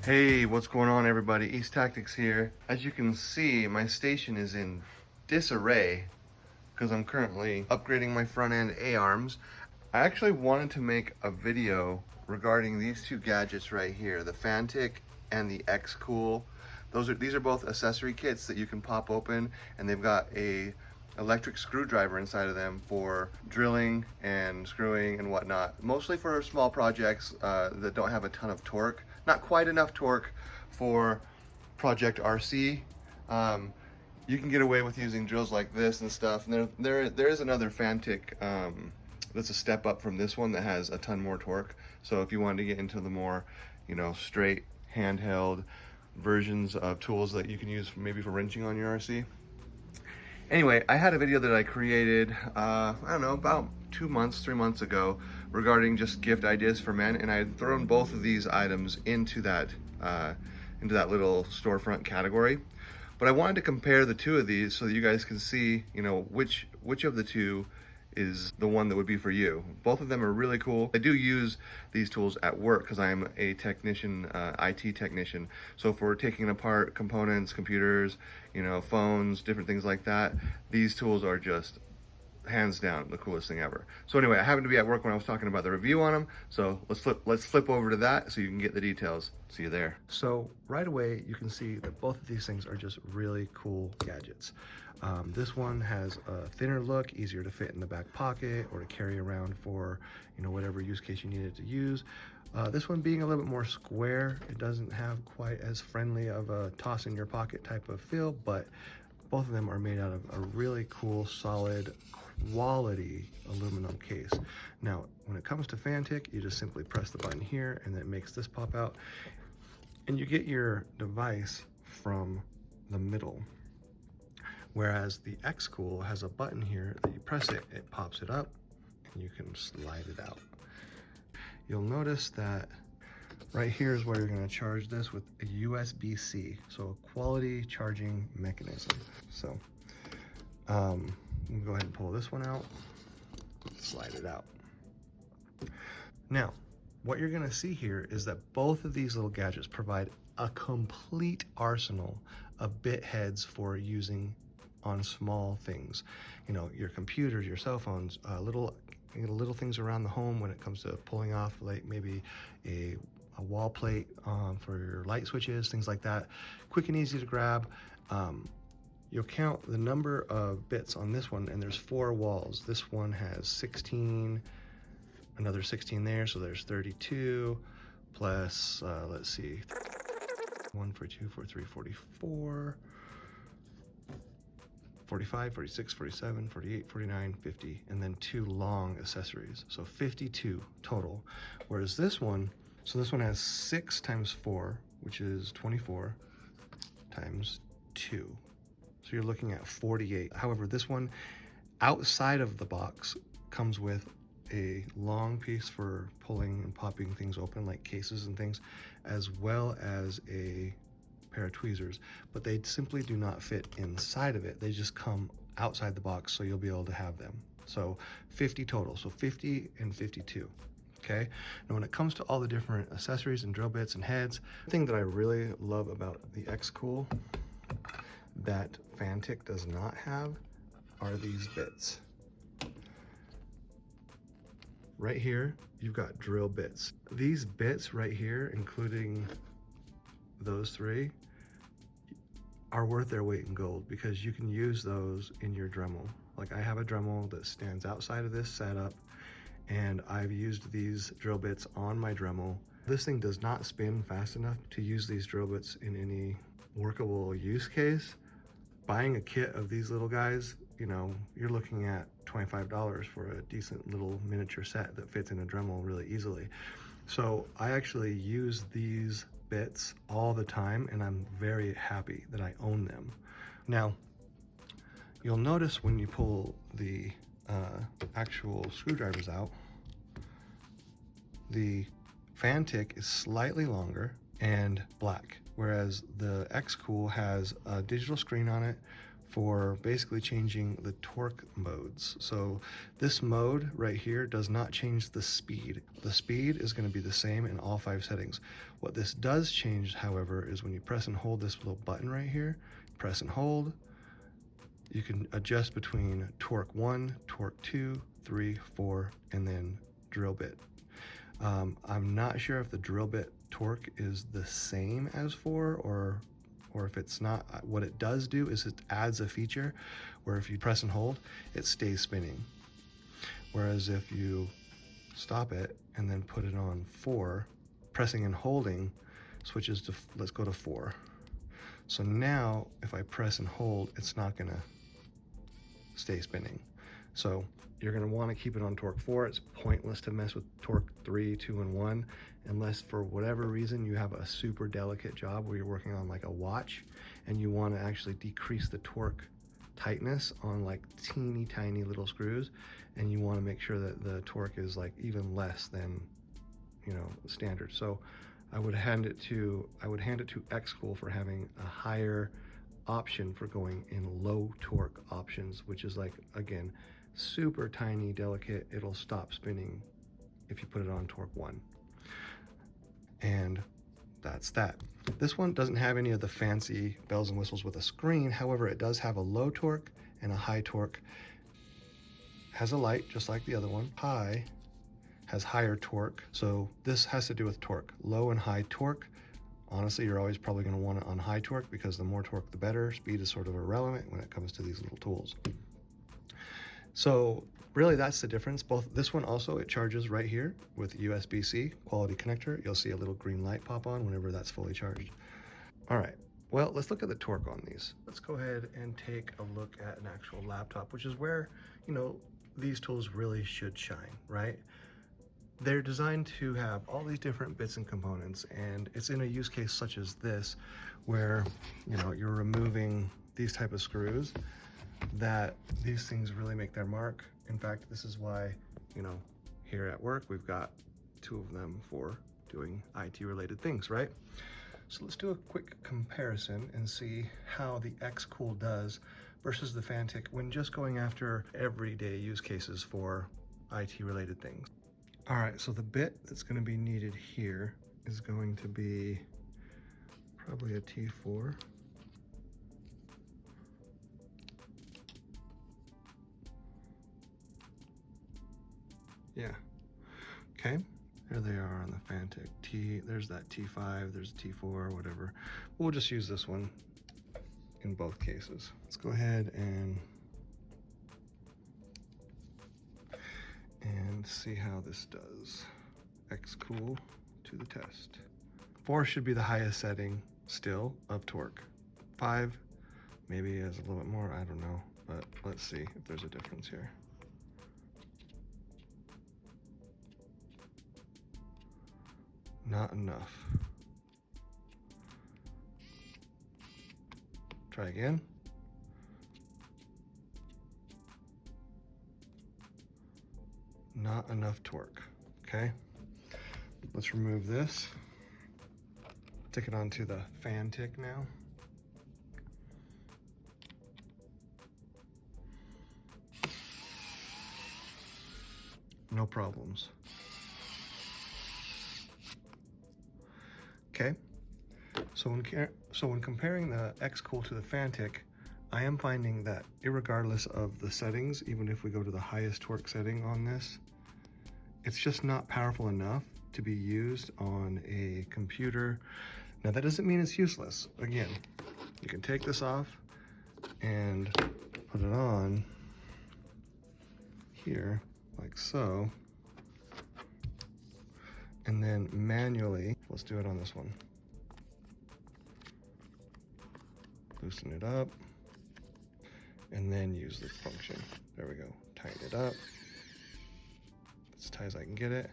Hey, what's going on everybody? East Tactics here. As you can see, my station is in disarray because I'm currently upgrading my front end A-arms. I actually wanted to make a video regarding these two gadgets right here, the Fanttik and the Xcool. These are both accessory kits that you can pop open, and they've got a electric screwdriver inside of them for drilling and screwing and whatnot. Mostly for small projects that don't have a ton of torque. Not quite enough torque for Project RC. You can get away with using drills like this and stuff. And there is another Fanttik that's a step up from this one that has a ton more torque. So if you wanted to get into the more, straight handheld versions of tools that you can use maybe for wrenching on your RC. Anyway, I had a video that I created, I don't know, about 3 months ago regarding just gift ideas for men, and I had thrown both of these items into that little storefront category. But I wanted to compare the two of these so that you guys can see, which of the two is the one that would be for you. Both of them are really cool. I do use these tools at work because I am a technician, IT technician. So for taking apart components, computers, phones, different things like that, these tools are just hands down the coolest thing ever. So anyway, I happened to be at work when I was talking about the review on them. So let's flip over to that so you can get the details. See you there. So right away, you can see that both of these things are just really cool gadgets. This one has a thinner look, easier to fit in the back pocket or to carry around for, whatever use case you need it to use. This one being a little bit more square, it doesn't have quite as friendly of a toss in your pocket type of feel, but both of them are made out of a really cool, solid, quality aluminum case. Now, when it comes to Fanttik, you just simply press the button here and it makes this pop out, and you get your device from the middle. Whereas the Xcool has a button here that you press it, it pops it up, and you can slide it out. You'll notice that right here is where you're going to charge this with a USB-C, so a quality charging mechanism. So I'm going to go ahead and pull this one out, slide it out. Now, what you're going to see here is that both of these little gadgets provide a complete arsenal of bit heads for using on small things, your computers, your cell phones, little things around the home when it comes to pulling off, like maybe a wall plate for your light switches, things like that. Quick and easy to grab. You'll count the number of bits on this one, and there's 4 walls. This one has 16, another 16 there, so there's 32 plus, let's see, 1, 42, 43, 44. 45, 46, 47, 48, 49, 50, and then 2 long accessories. So 52 total. Whereas this one, this one has 6 times 4, which is 24 times 2. So you're looking at 48. However, this one outside of the box comes with a long piece for pulling and popping things open, like cases and things, as well as a pair of tweezers, but they simply do not fit inside of it. They just come outside the box, so you'll be able to have them. So 50 total, so 50 and 52. Okay, now when it comes to all the different accessories and drill bits and heads, the thing that I really love about the Xcool that Fanttik does not have are these bits. Right here, you've got drill bits. These bits right here, including those 3, are worth their weight in gold because you can use those in your Dremel. Like, I have a Dremel that stands outside of this setup, and I've used these drill bits on my Dremel. This thing does not spin fast enough to use these drill bits in any workable use case. Buying a kit of these little guys, you're looking at $25 for a decent little miniature set that fits in a Dremel really easily. So I actually use these bits all the time, and I'm very happy that I own them. Now, you'll notice when you pull the actual screwdrivers out, the Fanttik is slightly longer and black, whereas the Xcool has a digital screen on it for basically changing the torque modes. So this mode right here does not change the speed. The speed is going to be the same in all 5 settings. What this does change, however, is when you press and hold this little button right here, press and hold, you can adjust between torque 1, torque 2, 3, 4, and then drill bit. I'm not sure if the drill bit torque is the same as 4 or if it's not. What it does do is it adds a feature where if you press and hold, it stays spinning. Whereas if you stop it and then put it on 4, pressing and holding switches to, let's go to 4. So now if I press and hold, it's not gonna stay spinning. So you're going to want to keep it on torque 4. It's pointless to mess with torque 3, 2, and 1 unless for whatever reason you have a super delicate job where you're working on like a watch and you want to actually decrease the torque tightness on like teeny tiny little screws, and you want to make sure that the torque is like even less than, you know, standard. So I would hand it to Xcool for having a higher option for going in low torque options, which is like, again, super tiny, delicate. It'll stop spinning if you put it on torque 1. And that's that. This one doesn't have any of the fancy bells and whistles with a screen. However, it does have a low torque and a high torque. Has a light just like the other one. High has higher torque. So this has to do with torque. Low and high torque. Honestly, you're always probably going to want it on high torque because the more torque, the better. Speed is sort of irrelevant when it comes to these little tools. So really that's the difference. Both this one also, it charges right here with USB-C quality connector. You'll see a little green light pop on whenever that's fully charged. All right, well, let's look at the torque on these. Let's go ahead and take a look at an actual laptop, which is where, you know, these tools really should shine, right? They're designed to have all these different bits and components, and it's in a use case such as this where, you know, you're removing these type of screws that these things really make their mark. In fact, this is why, you know, here at work we've got 2 of them for doing IT related things, right? So let's do a quick comparison and see how the Xcool does versus the Fanttik when just going after everyday use cases for IT related things. All right, so the bit that's going to be needed here is going to be probably a T4. Yeah, okay, there they are on the Fanttik. There's that T5, there's a T4, whatever. We'll just use this one in both cases. Let's go ahead and see how this does. Xcool to the test. 4 should be the highest setting still of torque. 5 maybe has a little bit more, I don't know, but let's see if there's a difference here. Not enough. Try again. Not enough torque. Okay, let's remove this. Take it onto the Fanttik now. No problems. Okay, so when comparing the Xcool to the Fanttik, I am finding that irregardless of the settings, even if we go to the highest torque setting on this, it's just not powerful enough to be used on a computer. Now that doesn't mean it's useless. Again, you can take this off and put it on here like so, and then manually, let's do it on this one. Loosen it up, and then use this function. There we go, tighten it up. As tight as I can get it.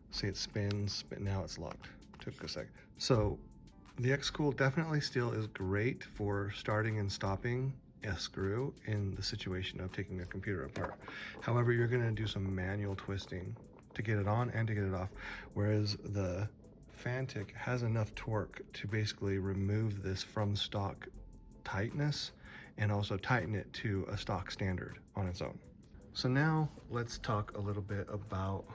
See, it spins, but now it's locked. Took a sec. So the Xcool definitely still is great for starting and stopping a screw in the situation of taking a computer apart. However, you're gonna do some manual twisting to get it on and to get it off, whereas the Fanttik has enough torque to basically remove this from stock tightness and also tighten it to a stock standard on its own. So now let's talk a little bit about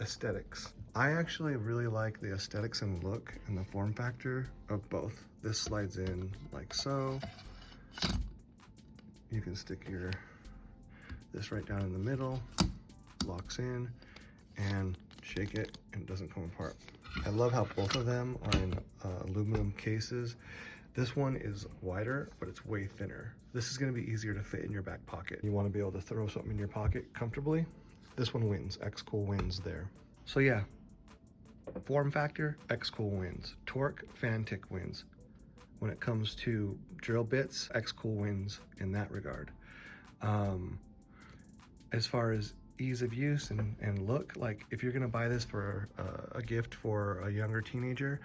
aesthetics. I actually really like the aesthetics and look and the form factor of both. This slides in like so. You can stick this right down in the middle, locks in, and shake it and it doesn't come apart. I love how both of them are in aluminum cases. This one is wider, but it's way thinner. This is gonna be easier to fit in your back pocket. You wanna be able to throw something in your pocket comfortably. This one wins, Xcool wins there. So yeah, form factor, Xcool wins. Torque, Fanttik wins. When it comes to drill bits, Xcool wins in that regard. As far as ease of use and look, like if you're gonna buy this for a gift for a younger teenager,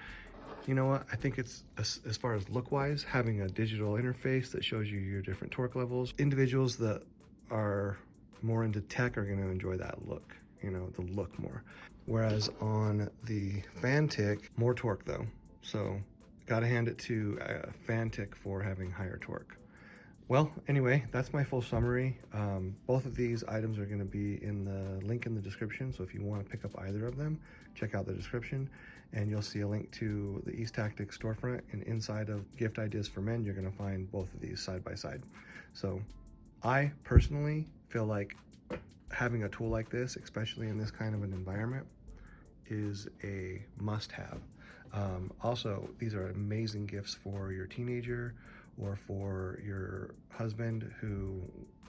you know what, I think it's, as far as look-wise, having a digital interface that shows you your different torque levels. Individuals that are more into tech are gonna enjoy that look, you know, the look more. Whereas on the Fanttik, more torque though. So gotta hand it to Fanttik for having higher torque. Well, anyway, that's my full summary. Both of these items are gonna be in the link in the description. So if you wanna pick up either of them, check out the description and you'll see a link to the Easttactic storefront, and inside of gift ideas for men, you're gonna find both of these side by side. So I personally feel like having a tool like this, especially in this kind of an environment, is a must-have. Also, these are amazing gifts for your teenager or for your husband who,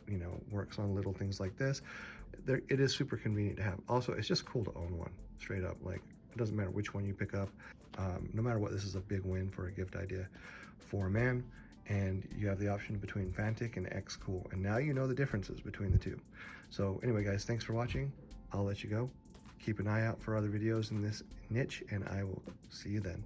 you know, works on little things like this. It is super convenient to have. Also, it's just cool to own one, straight up. Like, it doesn't matter which one you pick up. No matter what, this is a big win for a gift idea for a man. And you have the option between Fanttik and Xcool. And now you know the differences between the two. So anyway, guys, thanks for watching. I'll let you go. Keep an eye out for other videos in this niche, and I will see you then.